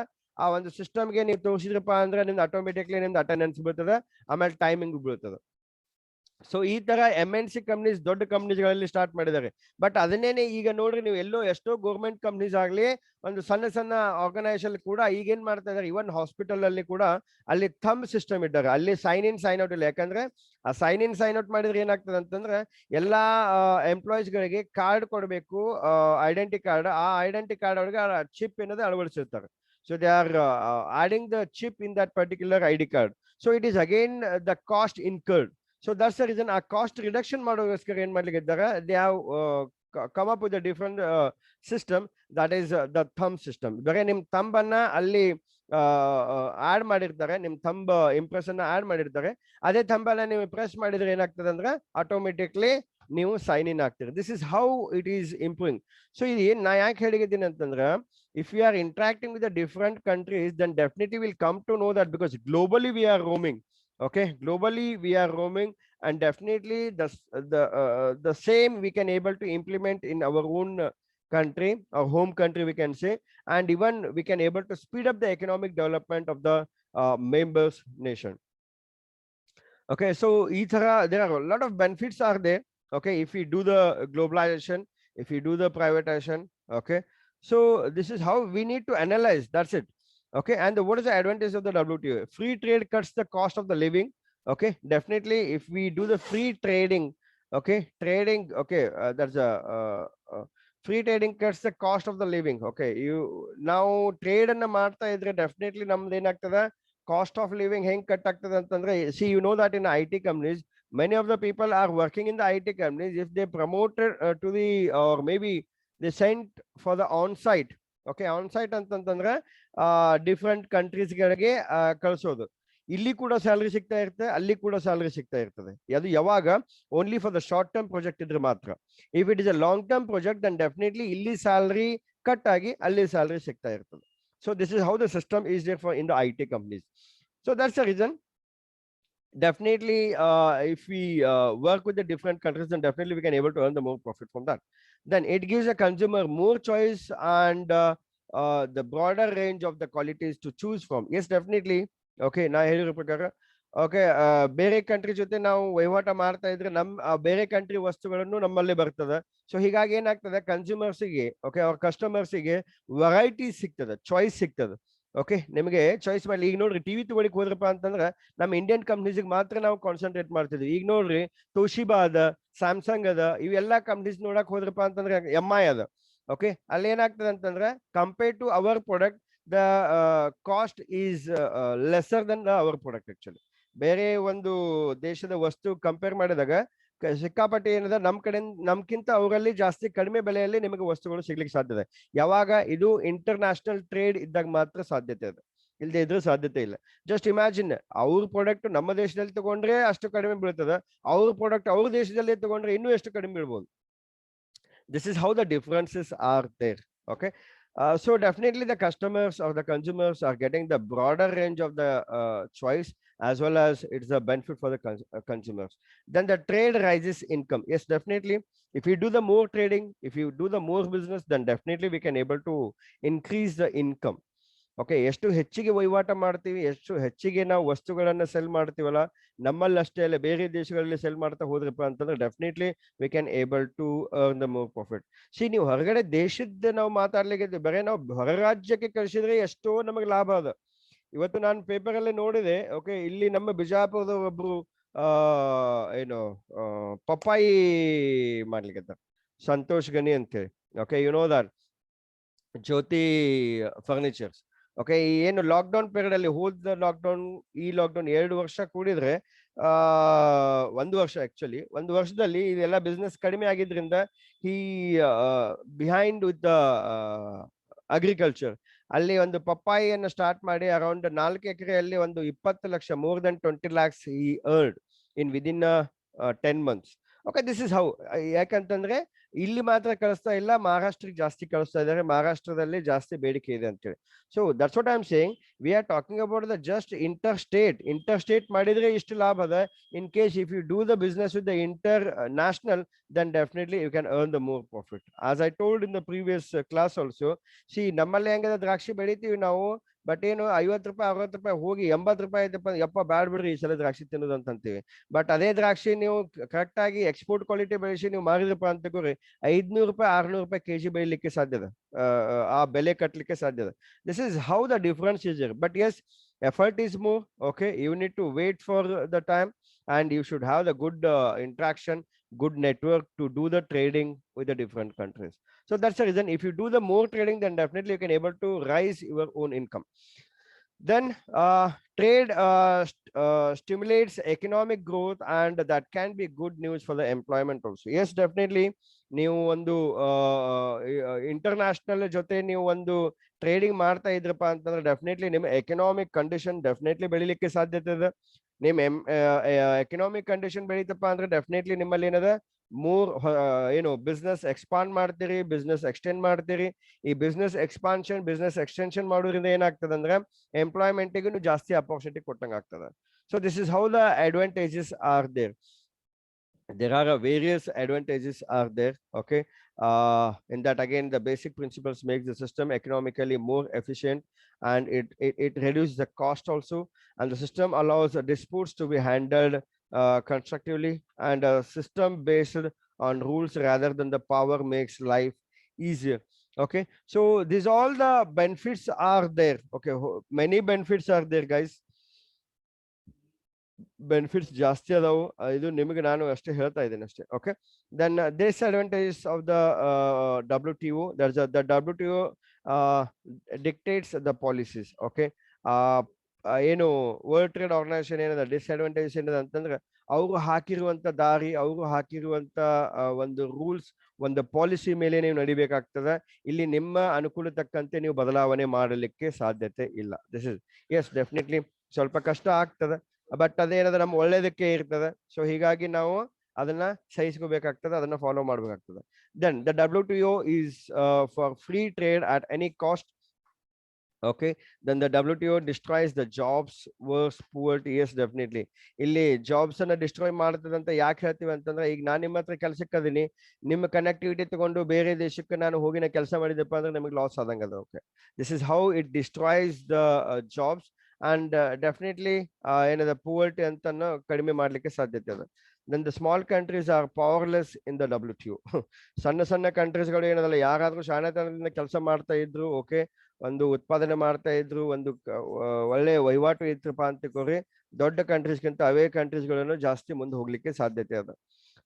ಆ ಒಂದು ಸಿಸ್ಟಮ್ಗೆ ನೀವು ತೋರಿಸಿದ್ರಪ್ಪ ಅಂದ್ರೆ ನಿಮ್ದು ಆಟೋಮೆಟಿಕ್ಲಿ ನಿಮ್ದು ಅಟೆಂಡೆನ್ಸ್ ಬೀಳ್ತದ, ಆಮೇಲೆ ಟೈಮಿಂಗ್ ಬೀಳ್ತದ. ಸೊ ಈ ತರ MNC ಕಂಪ್ನೀಸ್ ದೊಡ್ಡ ಕಂಪ್ನೀಸ್ಗಳಲ್ಲಿ ಸ್ಟಾರ್ಟ್ ಮಾಡಿದ್ದಾರೆ. ಬಟ್ ಅದನ್ನೇನೆ ಈಗ ನೋಡ್ರಿ, ನೀವು ಎಲ್ಲೋ ಎಷ್ಟೋ ಗೌರ್ಮೆಂಟ್ ಕಂಪ್ನೀಸ್ ಆಗ್ಲಿ, ಒಂದು ಸಣ್ಣ ಸಣ್ಣ ಆರ್ಗನೈಸೇಷನ್ ಕೂಡ ಈಗೇನ್ ಮಾಡ್ತಾ ಇದಾರೆ, ಇವನ್ ಹಾಸ್ಪಿಟಲ್ ಅಲ್ಲಿ ಕೂಡ ಅಲ್ಲಿ ಥಂಬ್ ಸಿಸ್ಟಮ್ ಇದ್ದಾರೆ, ಅಲ್ಲಿ ಸೈನ್ ಇನ್ ಸೈನ್ ಔಟ್ ಇಲ್ಲ. ಯಾಕಂದ್ರೆ ಆ ಸೈನ್ ಇನ್ ಸೈನ್ ಔಟ್ ಮಾಡಿದ್ರೆ ಏನಾಗ್ತದೆ ಅಂತಂದ್ರೆ, ಎಲ್ಲಾ ಎಂಪ್ಲಾಯೀಸ್ ಗಳಿಗೆ ಕಾರ್ಡ್ ಕೊಡಬೇಕು, ಐಡೆಂಟಿ ಕಾರ್ಡ್. ಆ ಐಡೆಂಟಿ ಕಾರ್ಡ್ ಒಳಗೆ ಚಿಪ್ ಏನದು ಅಳವಡಿಸಿರ್ತಾರೆ. So they are adding the chip in that particular ID card. So it is again the cost incurred. So that's the reason ಆ ಕಾಸ್ಟ್ ರಿಡಕ್ಷನ್ ಮಾಡೋಗೋಸ್ಕರ ಏನ್ ಮಾಡ್ಲಿಕ್ಕೆ ಇದ್ದಾರೆ, they have come up with different system, that is the thumb system. ಬರೀ ನಿಮ್ thumb ಅನ್ನ ಅಲ್ಲಿ add ಮಾಡಿರ್ತಾರೆ, ನಿಮ್ ಥಂಬ್ ಇಂಪ್ರೆಷನ್ ಆಡ್ ಮಾಡಿರ್ತಾರೆ. ಅದೇ ಥಂಬ್ ಅನ್ನ ನೀವು ಪ್ರೆಸ್ ಮಾಡಿದ್ರೆ ಏನಾಗ್ತದೆ ಅಂದ್ರೆ ಆಟೋಮೆಟಿಕ್ಲಿ ನೀವು ಸೈನ್ ಇನ್ ಆಗ್ತೀರಿ. This is how it is improving. So ಇದು ಏನ್ ನಾ ಯಾಕೆ ಹೇಳಿದ್ದೀನಿ ಅಂತಂದ್ರೆ, if we are interacting with the different countries, then definitely we'll come to know that, because globally we are roaming. Okay, globally we are roaming, and definitely the same we can able to implement in our own country, our home country we can say, and even we can able to speed up the economic development of the members nation. Okay, so there are a lot of benefits are there. Okay, if we do the globalization, if we do the privatization. Okay, so this is how we need to analyze, that's it. Okay, and what is the advantage of the WTO? Free trade cuts the cost of the living. Okay, definitely if we do the free trading, okay, trading, okay, that's a free trading cuts the cost of the living. Okay, you now trade anna ಮಾಡ್ತಾ ಇದ್ರೆ definitely ನಮ್ದು ಏನಾಗ್ತದೆ, cost of living ಹೆಂಗ್ cut ಆಗ್ತದೆ ಅಂತಂದ್ರೆ, see you know that in IT companies, many of the people are working in the IT companies. If they promoted to the, or maybe they sent for the on-site. Okay, on-site ಅಂತಂತಂದ್ರೆ different countries ಗಳಿಗೆ ಕಳಿಸೋದು. ಇಲ್ಲಿ ಕೂಡ salary ಸಿಗ್ತಾ ಇರ್ತದೆ, ಅಲ್ಲಿ ಕೂಡ salary ಸಿಗ್ತಾ ಇರ್ತದೆ. ಅದು ಯಾವಾಗ, only for the short term project ಇದ್ರೆ ಮಾತ್ರ. If it is a long term project, then definitely ಇಲ್ಲಿ ಸ್ಯಾಲರಿ ಕಟ್ ಆಗಿ ಅಲ್ಲಿ ಸ್ಯಾಲರಿ ಸಿಗ್ತಾ ಇರ್ತದೆ. So this is how the system is there for in the IT companies. So that's the reason. Definitely if we work with the different countries, then definitely we can able to earn the more profit from that. Then it gives a consumer more choice and the broader range of the qualities to choose from. Yes, definitely. Okay, ನಾ ಹೇಳಿರೋ ಪ್ರಕಾರ, okay, ಬೇರೆ country ಜೊತೆ ನಾವು ವಹಿವಾಟ ಮಾಡ್ತಾ ಇದ್ರೆ ಬೇರೆ ಕಂಟ್ರಿ ವಸ್ತುಗಳನ್ನು ನಮ್ಮಲ್ಲಿ ಬರ್ತದೆ. ಸೊ ಹೀಗಾಗಿ ಏನಾಗ್ತದೆ, ಕನ್ಸ್ಯೂಮರ್ಸಿಗೆ, ಓಕೆ, ಅವ್ರ ಕಸ್ಟಮರ್ಸಿಗೆ ವೆರೈಟಿ ಸಿಗ್ತದೆ, ಚಾಯ್ಸ್ ಸಿಗ್ತದೆ. ಓಕೆ, ನಿಮಗೆ ಚಾಯ್ಸ್ ಮಾಡ್ಲಿ. ಈಗ ನೋಡ್ರಿ, ಟಿವಿ ತಗೊಳಿಕ್ ಹೋದ್ರಪ್ಪ ಅಂತಂದ್ರೆ ನಮ್ಮ ಇಂಡಿಯನ್ ಕಂಪ್ನೀಸ್ಗೆ ಮಾತ್ರ ನಾವು ಕಾನ್ಸಂಟ್ರೇಟ್ ಮಾಡ್ತಿದ್ವಿ. ಈಗ ನೋಡ್ರಿ, ತೋಶಿಬಾ ಅದ, ಸ್ಯಾಮ್ಸಂಗ್ ಅದ, ಇವೆಲ್ಲಾ ಕಂಪ್ನೀಸ್ ನೋಡಕ್ ಹೋದ್ರಪ್ಪ ಅಂತಂದ್ರೆ MI ಅದ. ಓಕೆ, ಅಲ್ಲಿ ಏನಾಗ್ತದೆ ಅಂತಂದ್ರೆ, compare to our product, the cost is lesser than our product. Actually ಬೇರೆ ಒಂದು ದೇಶದ ವಸ್ತು ಕಂಪೇರ್ ಮಾಡಿದಾಗ ಸಿಕ್ಕಾಪಟ್ಟೆ ಏನದ, ನಮ್ಕಿಂತ ಅವರಲ್ಲಿ ಜಾಸ್ತಿ ಕಡಿಮೆ ಬೆಲೆಯಲ್ಲಿ ನಿಮಗೆ ವಸ್ತುಗಳು ಸಿಗ್ಲಿಕ್ಕೆ ಸಾಧ್ಯ ಇದೆ. ಯಾವಾಗ ಇದು ಇಂಟರ್ನ್ಯಾಷನಲ್ ಟ್ರೇಡ್ ಇದ್ದಾಗ ಮಾತ್ರ ಸಾಧ್ಯತೆ ಇದೆ, ಇಲ್ಲದೆ ಇದ್ರೂ ಸಾಧ್ಯತೆ ಇಲ್ಲ. ಜಸ್ಟ್ ಇಮ್ಯಾಜಿನ್, ಅವ್ರ ಪ್ರಾಡಕ್ಟ್ ನಮ್ಮ ದೇಶದಲ್ಲಿ ತಗೊಂಡ್ರೆ ಅಷ್ಟು ಕಡಿಮೆ ಬೀಳ್ತದೆ, ಅವ್ರ ಪ್ರಾಡಕ್ಟ್ ಅವ್ರ ದೇಶದಲ್ಲಿ ತಗೊಂಡ್ರೆ ಇನ್ನೂ ಎಷ್ಟು ಕಡಿಮೆ ಬೀಳ್ಬೋದು. This is how the differences are there. Okay, so definitely the customers or the consumers are getting the broader range of the choice, as well as it's a benefit for the consumers. Then the trade rises income. Yes, definitely. If you do the more trading, if you do the more business, then definitely we can able to increase the income. Okay, ಎಷ್ಟು ಹೆಚ್ಚಿಗೆ ವಹಿವಾಟ ಮಾಡ್ತೀವಿ, ಎಷ್ಟು ಹೆಚ್ಚಿಗೆ ನಾವು ವಸ್ತುಗಳನ್ನ cell ಮಾಡ್ತೀವಲ್ಲ, ನಮ್ಮಲ್ಲಿ ಅಷ್ಟೇ ಅಲ್ಲ ಬೇರೆ ದೇಶಗಳಲ್ಲಿ ಸೆಲ್ ಮಾಡ್ತಾ ಹೋದ್ರಪ್ಪ ಅಂತಂದ್ರೆ definitely we can able to earn the more profit. See, ನೀವು ಹೊರಗಡೆ ದೇಶದ ನಾವು ಮಾತಾಡ್ಲಿಕ್ಕೆ, ಬರೀ ನಾವು ಹೊರ ರಾಜ್ಯಕ್ಕೆ ಕಳಿಸಿದ್ರೆ ಎಷ್ಟೋ ನಮಗೆ ಲಾಭ ಅದ. ಇವತ್ತು ನಾನು ಪೇಪರ್ ಅಲ್ಲಿ ನೋಡಿದೆ. ಓಕೆ, ಇಲ್ಲಿ ನಮ್ಮ ಬಿಜಾಪುರದ ಒಬ್ರು ಏನು ಪಪ್ಪಾಯಿ ಮಾಡ್ಲಿಕ್ಕೆ ಸಂತೋಷ್ ಗನಿ ಅಂತೇಳಿ. Okay, you know that Jyoti furnitures. Okay, ಏನು ಲಾಕ್ಡೌನ್ ಪೀರಿಯಡ್ ಅಲ್ಲಿ, ಹೋದ ಲಾಕ್ಡೌನ್ ಈ ಲಾಕ್ಡೌನ್ 2 ವರ್ಷ ಕೂಡಿದ್ರೆ ಒಂದು ವರ್ಷ ಆಕ್ಚುಲಿ, ಒಂದು ವರ್ಷದಲ್ಲಿ ಇದೆಲ್ಲ ಬಿಸ್ನೆಸ್ ಕಡಿಮೆ ಆಗಿದ್ರಿಂದ ಈ ಬಿಹೈಂಡ್ ವಿತ್ ದ ಅಗ್ರಿಕಲ್ಚರ್. ಅಲ್ಲಿ ಒಂದು ಪಪ್ಪಾಯಿಯನ್ನು ಸ್ಟಾರ್ಟ್ ಮಾಡಿ ಅರೌಂಡ್ 4 ಎಕರೆಯಲ್ಲಿ ಒಂದು 20 ಲಕ್ಷ, ಮೋರ್ ದನ್ 20 lakhs ಈ card in within 10 months. Okay, this is how. ಯಾಕಂತಂದ್ರೆ ಇಲ್ಲಿ ಮಾತ್ರ ಕಳಿಸ್ತಾ ಇಲ್ಲ, ಮಹಾರಾಷ್ಟ್ರಕ್ಕೆ ಜಾಸ್ತಿ ಕಳಿಸ್ತಾ ಇದ್ದಾರೆ, ಮಹಾರಾಷ್ಟ್ರದಲ್ಲಿ ಜಾಸ್ತಿ ಬೇಡಿಕೆ ಇದೆ ಅಂತೇಳಿ. So that's what I am saying. We are talking about the just interstate ಮಾಡಿದ್ರೆ ಇಷ್ಟು ಲಾಭ ಅದ. In case if you do the business with the ಇಂಟರ್ national, then definitely you can earn the more profit. As I told in the previous class also, see ನಮ್ಮಲ್ಲಿ ಹೆಂಗದ ದ್ರಾಕ್ಷಿ ಬೆಳಿತೀವಿ ನಾವು, ಬಟ್ ಏನು 50 ರೂಪಾಯಿ 60 ರೂಪಾಯಿ ಹೋಗಿ 80 ರೂಪಾಯಿ ಐತಪ್ಪ, ಯಪ್ಪ ಬ್ಯಾಡ್ ಬಿಡ್ರಿ ಈ ಸಲ ದ್ರಾಕ್ಷಿ ತಿನ್ನೋದು ಅಂತ ಅಂತೀವಿ. ಬಟ್ ಅದೇ ದ್ರಾಕ್ಷಿ ನೀವು ಕರೆಕ್ಟ್ ಆಗಿ ಎಕ್ಸ್ಪೋರ್ಟ್ ಕ್ವಾಲಿಟಿ ಬೆಳೆಸಿ ನೀವು ಮಾರಿದ್ರಪ್ಪ ಅಂತ ತಗೋರಿ, 500 ರೂಪಾಯಿ 600 ರೂಪಾಯಿ ಕೆಜಿ ಬೆಳಿಲಿಕ್ಕೆ ಸಾಧ್ಯದ, ಆ ಬೆಲೆ ಕಟ್ಟಲಿಕ್ಕೆ ಸಾಧ್ಯದ. This is how the difference is there. But yes, effort is more. Okay, you need to wait for the time, and you should have the good interaction, good network to do the trading with the different countries. So that's the reason, if you do the more trading, then definitely you can able to rise your own income. Then trade stimulates economic growth, and that can be good news for the employment also. Yes, definitely ನೀವು ಒಂದು international ಜೊತೆ ನೀವು ಒಂದು trading ಮಾಡ್ತಾ ಇದ್ರಪ್ಪ ಅಂತಂದ್ರೆ definitely ನಿಮ್ಮ economic condition definitely ಬೆಳಿಲಿಕ್ಕೆ ಸಾಧ್ಯತೆ ಇದೆ. ನಿಮ್ಮ ಎಕನಾಮಿಕ್ ಕಂಡೀಷನ್ ಬೆಳೀತಪ್ಪ ಅಂದ್ರೆ ಡೆಫಿನೆಟ್ಲಿ ನಿಮ್ಮಲ್ಲಿ ಏನದ, ಮೂರ್ ಏನು ಬಿಸ್ನೆಸ್ ಎಕ್ಸ್ಪಾಂಡ್ ಮಾಡ್ತೀರಿ, ಬಿಸ್ನೆಸ್ ಎಕ್ಸ್ಟೆಂಡ್ ಮಾಡ್ತೀರಿ. ಈ ಬಿಸ್ನೆಸ್ ಎಕ್ಸ್ಪಾನ್ಷನ್, ಬಿಸ್ನೆಸ್ ಎಕ್ಸ್ಟೆನ್ಷನ್ ಮಾಡೋದ್ರಿಂದ ಏನಾಗ್ತದೆ ಅಂದ್ರೆ ಎಂಪ್ಲಾಯ್ಮೆಂಟ್ಗೂ ಜಾಸ್ತಿ ಅಪರ್ಚುನಿಟಿ ಕೊಟ್ಟಂಗೆ ಆಗ್ತದೆ. So this is how the advantages are there. There are various advantages are there. Okay, in that again the basic principles make the system economically more efficient, and it reduces the cost also, and the system allows disputes to be handled constructively, and a system based on rules rather than the power makes life easier. Okay, so these all the benefits are there. Okay, many benefits are there, guys. Benefits ಜಾಸ್ತಿ ಅದಾವು, ಇದು ನಿಮಗೆ ನಾನು ಅಷ್ಟೇ ಹೇಳ್ತಾ ಇದ್ದೇನೆ ಅಷ್ಟೇ. Okay, then disadvantages of the WTO. The WTO dictates the policies. Okay, ಏನು ವರ್ಲ್ಡ್ ಟ್ರೇಡ್ ಆರ್ಗನೈಸೇಷನ್ ಏನದ ಡಿಸ್ಅಡ್ವಾಂಟೇಜಸ್ ಏನದ ಅಂತಂದ್ರೆ, ಅವರು ಹಾಕಿರುವಂತ ದಾರಿ, ಅವರು ಹಾಕಿರುವಂತ ಒಂದು ರೂಲ್ಸ್, ಒಂದು ಪಾಲಿಸಿ ಮೇಲೆ ನೀವು ನಡಿಬೇಕಾಗ್ತದೆ. ಇಲ್ಲಿ ನಿಮ್ಮ ಅನುಕೂಲ ತಕ್ಕಂತೆ ನೀವು ಬದಲಾವಣೆ ಮಾಡಲಿಕ್ಕೆ ಸಾಧ್ಯತೆ ಇಲ್ಲ. ದಿಸ್ ಇಸ್ ಎಸ್ ಡೆಫಿನೆಟ್ಲಿ ಸ್ವಲ್ಪ ಕಷ್ಟ ಆಗ್ತದೆ, ಬಟ್ ಅದೇನದ ನಮ್ಮ ಒಳ್ಳೇದಕ್ಕೆ ಇರ್ತದೆ. ಸೊ ಹೀಗಾಗಿ ನಾವು ಅದನ್ನ ಸಹಿಸ್ಕೋಬೇಕಾಗ್ತದೆ, ಅದನ್ನ ಫಾಲೋ ಮಾಡ್ಬೇಕಾಗ್ತದೆ. Then the WTO is for free trade at any cost. Okay, then the WTO destroys the jobs, works poverty. Yes, definitely ಇಲ್ಲಿ ಜಾಬ್ಸ್ ಅನ್ನ ಡಿಸ್ಟ್ರಾಯ್ ಮಾಡ್ತದೆ ಅಂತ ಯಾಕೆ ಹೇಳ್ತೀವಿ ಅಂತಂದ್ರೆ, ಈಗ ನಾನು ನಿಮ್ಮ ಹತ್ರ ಕೆಲ್ಸಕ್ಕೆ ಅದೀನಿ, ನಿಮ್ಮ ಕನೆಕ್ಟಿವಿಟಿ ತಗೊಂಡು ಬೇರೆ ದೇಶಕ್ಕೆ ನಾನು ಹೋಗಿ ಕೆಲಸ ಮಾಡಿದಪ್ಪ ಅಂದ್ರೆ ನಮಗೆ ಲಾಸ್ ಆದಂಗ ಅದ. Okay, this is how it destroys the jobs, and definitely ಏನದ ಪೂವರ್ಟಿ ಅಂತ ಕಡಿಮೆ ಮಾಡ್ಲಿಕ್ಕೆ ಸಾಧ್ಯತೆ ಅದ. then the small countries are powerless in the WTO. ಸಣ್ಣ ಸಣ್ಣ ಕಂಟ್ರೀಸ್ಗಳು ಏನದಲ್ಲ, ಯಾರಾದ್ರೂ ಶಾಣೆತನದಿಂದ ಕೆಲಸ ಮಾಡ್ತಾ ಇದ್ರು, ಓಕೆ, ಒಂದು ಉತ್ಪಾದನೆ ಮಾಡ್ತಾ ಇದ್ರು, ಒಂದು ಒಳ್ಳೆ ವಹಿವಾಟು ಇತ್ತಪ್ಪ ಅಂತಕೋರಿ, ದೊಡ್ಡ ಕಂಟ್ರೀಸ್ಗಿಂತ ಅವೇ ಕಂಟ್ರೀಸ್ಗಳನ್ನು ಜಾಸ್ತಿ ಮುಂದೆ ಹೋಗ್ಲಿಕ್ಕೆ ಸಾಧ್ಯತೆ ಅದ.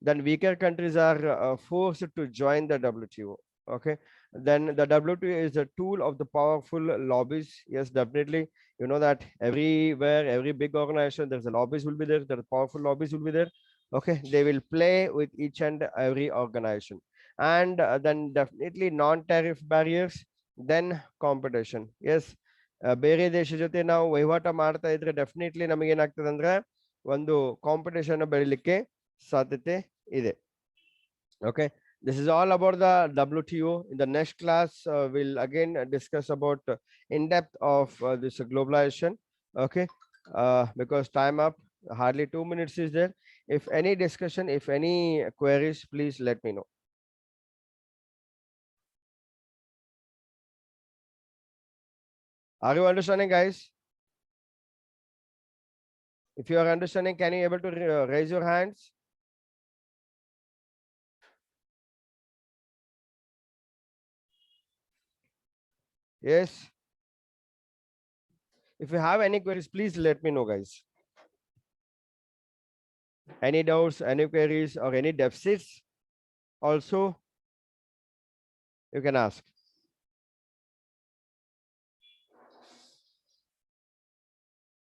then weaker countries are forced to join the WTO. Okay, then the WTO is a tool of the powerful lobbies. Yes, definitely, you know that everywhere, every big organization, there's a lobbies will be there, the powerful lobbies will be there. Okay, they will play with each and every organization. And then definitely non-tariff barriers, then competition. Yes, ಬೇರೆ ದೇಶ ಜೊತೆ ನಾವು ವಹಿವಾಟ ಮಾಡ್ತಾ ಇದ್ರೆ definitely ನಮಗೆ ಏನಾಗ್ತದೆ ಅಂದ್ರೆ ಒಂದು ಕಾಂಪಿಟೇಷನ್ ಬೆಳಿಲಿಕ್ಕೆ ಸಾಧ್ಯತೆ ಇದೆ. Okay, this is all about the WTO. In the next class, we'll again discuss about in depth of this globalization. Okay, because time up, hardly 2 minutes is there. If any discussion, if any queries, please let me know. Are you understanding, guys? If you are understanding, can you able to raise your hands? Yes. If you have any queries, please let me know, guys. Any doubts, any queries, or any deficits, also you can ask.